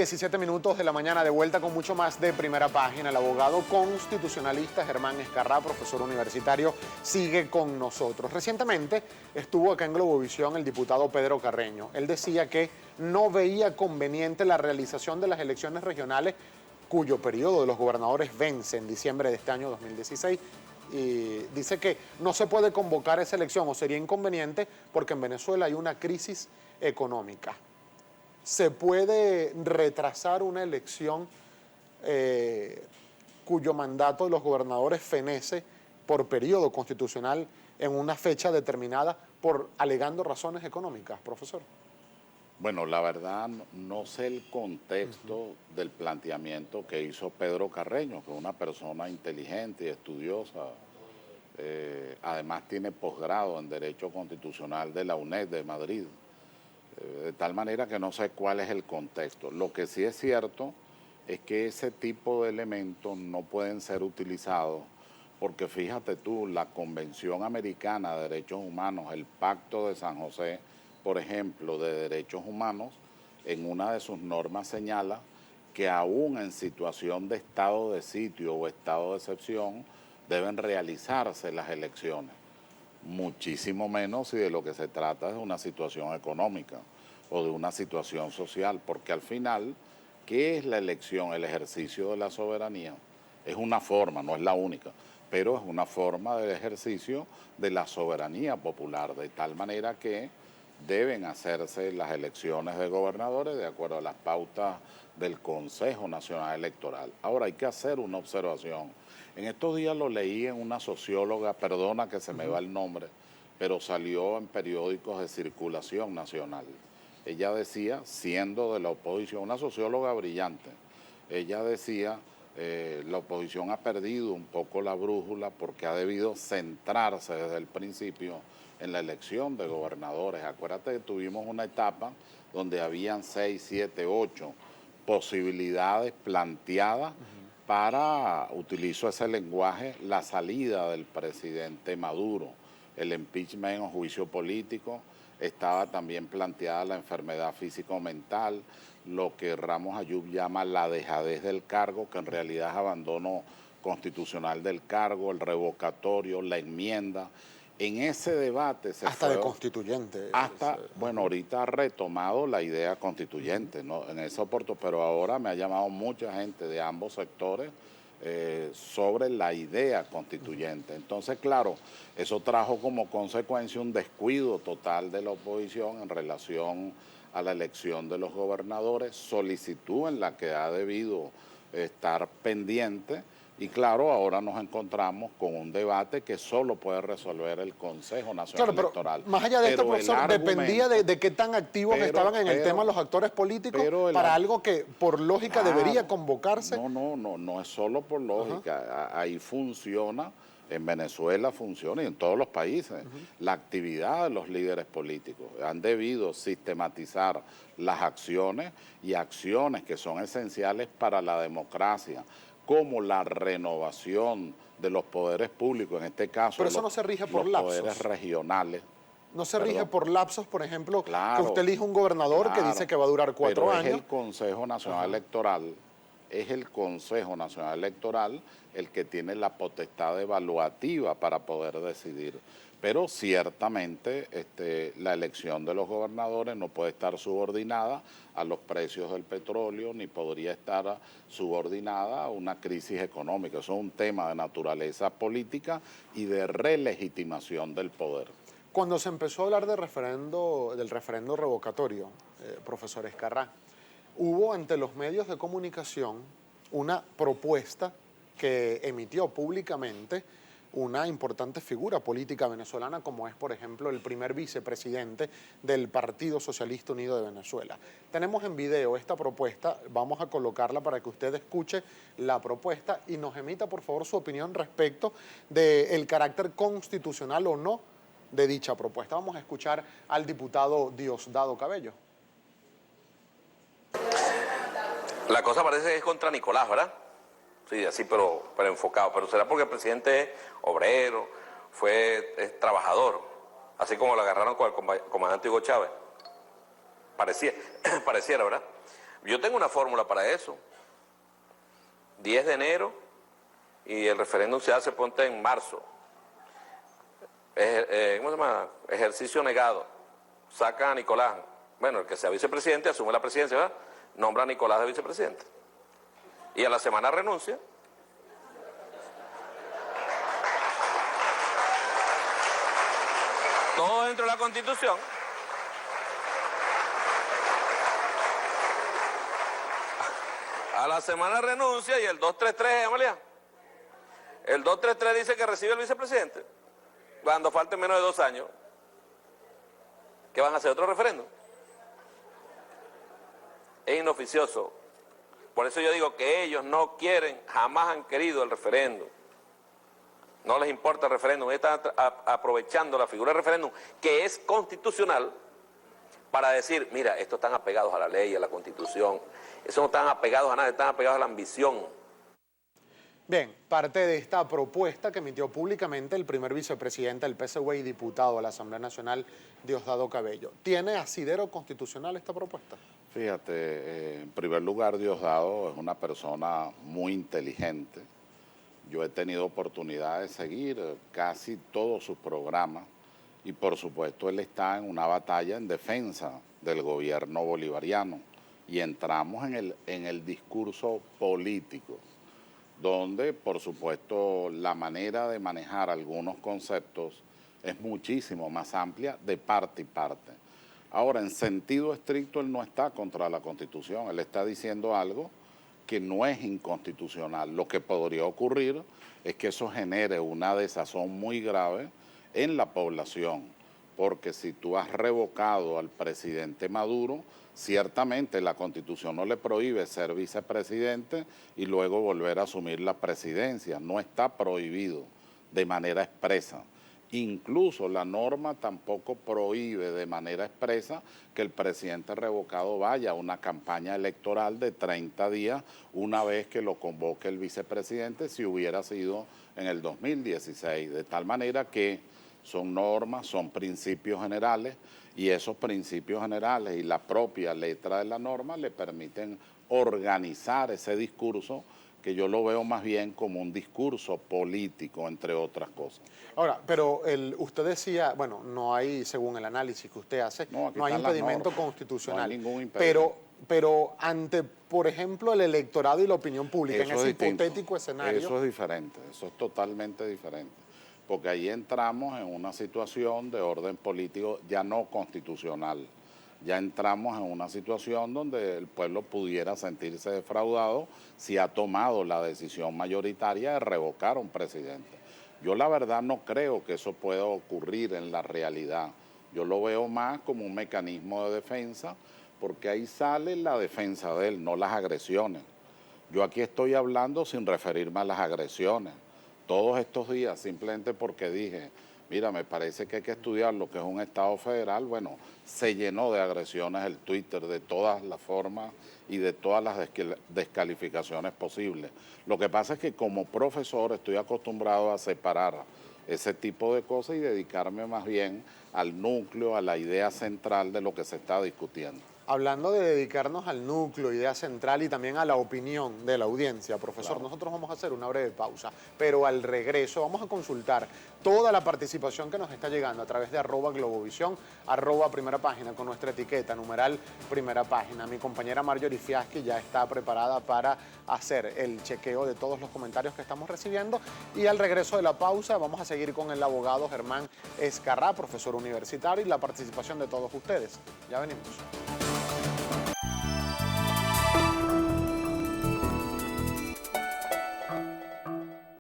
9:17 de la mañana, de vuelta con mucho más de Primera Página. El abogado constitucionalista Germán Escarrá, profesor universitario, sigue con nosotros. Recientemente estuvo acá en Globovisión el diputado Pedro Carreño. Él decía que no veía conveniente la realización de las elecciones regionales, cuyo periodo de los gobernadores vence en diciembre de este año 2016. Y dice que no se puede convocar esa elección, o sería inconveniente, porque en Venezuela hay una crisis económica. ¿Se puede retrasar una elección cuyo mandato de los gobernadores fenece por periodo constitucional en una fecha determinada alegando razones económicas, profesor? Bueno, la verdad no sé el contexto del planteamiento que hizo Pedro Carreño, que es una persona inteligente y estudiosa. Además tiene posgrado en Derecho Constitucional de la UNED de Madrid. De tal manera que no sé cuál es el contexto. Lo que sí es cierto es que ese tipo de elementos no pueden ser utilizados porque fíjate tú, la Convención Americana de Derechos Humanos, el Pacto de San José, por ejemplo, de Derechos Humanos, en una de sus normas señala que aún en situación de estado de sitio o estado de excepción deben realizarse las elecciones. Muchísimo menos si de lo que se trata es de una situación económica o de una situación social, porque al final, ¿qué es la elección? El ejercicio de la soberanía. Es una forma, no es la única, pero es una forma del ejercicio de la soberanía popular, de tal manera que deben hacerse las elecciones de gobernadores de acuerdo a las pautas del Consejo Nacional Electoral. Ahora hay que hacer una observación. En estos días lo leí en una socióloga, perdona que se me va el nombre, pero salió en periódicos de circulación nacional. Ella decía, siendo de la oposición, una socióloga brillante, ella decía, la oposición ha perdido un poco la brújula porque ha debido centrarse desde el principio en la elección de gobernadores. Acuérdate que tuvimos una etapa donde habían 6, 7, 8 posibilidades planteadas para, utilizo ese lenguaje, la salida del presidente Maduro, el impeachment o juicio político. Estaba también planteada la enfermedad físico-mental, lo que Ramos Ayub llama la dejadez del cargo, que en realidad es abandono constitucional del cargo, el revocatorio, la enmienda. En ese debate se hasta fue, de constituyente. Bueno, ahorita ha retomado la idea constituyente, ¿no? En ese oportunidad, pero ahora me ha llamado mucha gente de ambos sectores sobre la idea constituyente. Entonces, claro, eso trajo como consecuencia un descuido total de la oposición en relación a la elección de los gobernadores, solicitud en la que ha debido estar pendiente. Y claro, ahora nos encontramos con un debate que solo puede resolver el Consejo Nacional Electoral. Más allá de esto, profesor, dependía de qué tan activos estaban en el tema los actores políticos para algo que por lógica debería convocarse. No es solo por lógica. Ahí funciona, en Venezuela funciona y en todos los países, la actividad de los líderes políticos. Han debido sistematizar las acciones y acciones que son esenciales para la democracia, como la renovación de los poderes públicos, en este caso pero eso no se rige por lapsos. Poderes regionales. No se rige por lapsos, por ejemplo, que usted elige un gobernador que dice que va a durar 4 años. Es el Consejo Nacional Electoral, es el Consejo Nacional Electoral el que tiene la potestad evaluativa para poder decidir. Pero ciertamente la elección de los gobernadores no puede estar subordinada a los precios del petróleo, ni podría estar subordinada a una crisis económica. Eso es un tema de naturaleza política y de relegitimación del poder. Cuando se empezó a hablar del referendo revocatorio, profesor Escarrá, hubo ante los medios de comunicación una propuesta que emitió públicamente una importante figura política venezolana como es, por ejemplo, el primer vicepresidente del Partido Socialista Unido de Venezuela. Tenemos en video esta propuesta, vamos a colocarla para que usted escuche la propuesta y nos emita, por favor, su opinión respecto del carácter constitucional o no de dicha propuesta. Vamos a escuchar al diputado Diosdado Cabello. La cosa parece que es contra Nicolás, ¿verdad? Sí, así, pero enfocado. Pero será porque el presidente es obrero, es trabajador, así como lo agarraron con el comandante Hugo Chávez. Pareciera, ¿verdad? Yo tengo una fórmula para eso. 10 de enero y el referéndum se hace, ponte en marzo. ¿Cómo se llama? Ejercicio negado. Saca a Nicolás. Bueno, el que sea vicepresidente asume la presidencia, ¿verdad? Nombra a Nicolás de vicepresidente. Y a la semana renuncia. Todo dentro de la Constitución. A la semana renuncia y el 233, Amalia. El 233 dice que recibe el vicepresidente. Cuando falten menos de 2 años. ¿Qué van a hacer? ¿Otro referéndum? Es inoficioso. Por eso yo digo que ellos no quieren, jamás han querido el referéndum. No les importa el referéndum. Ellos están aprovechando la figura del referéndum, que es constitucional, para decir, mira, estos están apegados a la ley, a la Constitución. Esos no están apegados a nada, están apegados a la ambición. Bien, parte de esta propuesta que emitió públicamente el primer vicepresidente del PSUV y diputado a la Asamblea Nacional, Diosdado Cabello. ¿Tiene asidero constitucional esta propuesta? Fíjate, en primer lugar, Diosdado es una persona muy inteligente. Yo he tenido oportunidad de seguir casi todos sus programas y, por supuesto, él está en una batalla en defensa del gobierno bolivariano y entramos en el discurso político, donde, por supuesto, la manera de manejar algunos conceptos es muchísimo más amplia de parte y parte. Ahora, en sentido estricto, él no está contra la Constitución, él está diciendo algo que no es inconstitucional. Lo que podría ocurrir es que eso genere una desazón muy grave en la población, porque si tú has revocado al presidente Maduro, ciertamente la Constitución no le prohíbe ser vicepresidente y luego volver a asumir la presidencia. No está prohibido de manera expresa. Incluso la norma tampoco prohíbe de manera expresa que el presidente revocado vaya a una campaña electoral de 30 días una vez que lo convoque el vicepresidente, si hubiera sido en el 2016. De tal manera que son normas, son principios generales, y esos principios generales y la propia letra de la norma le permiten organizar ese discurso, que yo lo veo más bien como un discurso político, entre otras cosas. Ahora, pero usted decía, bueno, no hay, según el análisis que usted hace, no hay impedimento constitucional. No hay ningún impedimento. Pero ante, por ejemplo, el electorado y la opinión pública, eso en ese hipotético escenario... Eso es diferente, eso es totalmente diferente. Porque ahí entramos en una situación de orden político ya no constitucional. Ya entramos en una situación donde el pueblo pudiera sentirse defraudado si ha tomado la decisión mayoritaria de revocar a un presidente. Yo la verdad no creo que eso pueda ocurrir en la realidad. Yo lo veo más como un mecanismo de defensa, porque ahí sale la defensa de él, no las agresiones. Yo aquí estoy hablando sin referirme a las agresiones. Todos estos días, simplemente porque dije, mira, me parece que hay que estudiar lo que es un Estado federal, bueno, se llenó de agresiones el Twitter de todas las formas y de todas las descalificaciones posibles. Lo que pasa es que como profesor estoy acostumbrado a separar ese tipo de cosas y dedicarme más bien al núcleo, a la idea central de lo que se está discutiendo. Hablando de dedicarnos al núcleo, idea central y también a la opinión de la audiencia, profesor, Claro. Nosotros vamos a hacer una breve pausa, pero al regreso vamos a consultar toda la participación que nos está llegando a través de @Globovisión, @Primera Página, con nuestra etiqueta, numeral Primera Página. Mi compañera Marjorie Fiaschi ya está preparada para hacer el chequeo de todos los comentarios que estamos recibiendo, y al regreso de la pausa vamos a seguir con el abogado Germán Escarrá, profesor universitario, y la participación de todos ustedes. Ya venimos.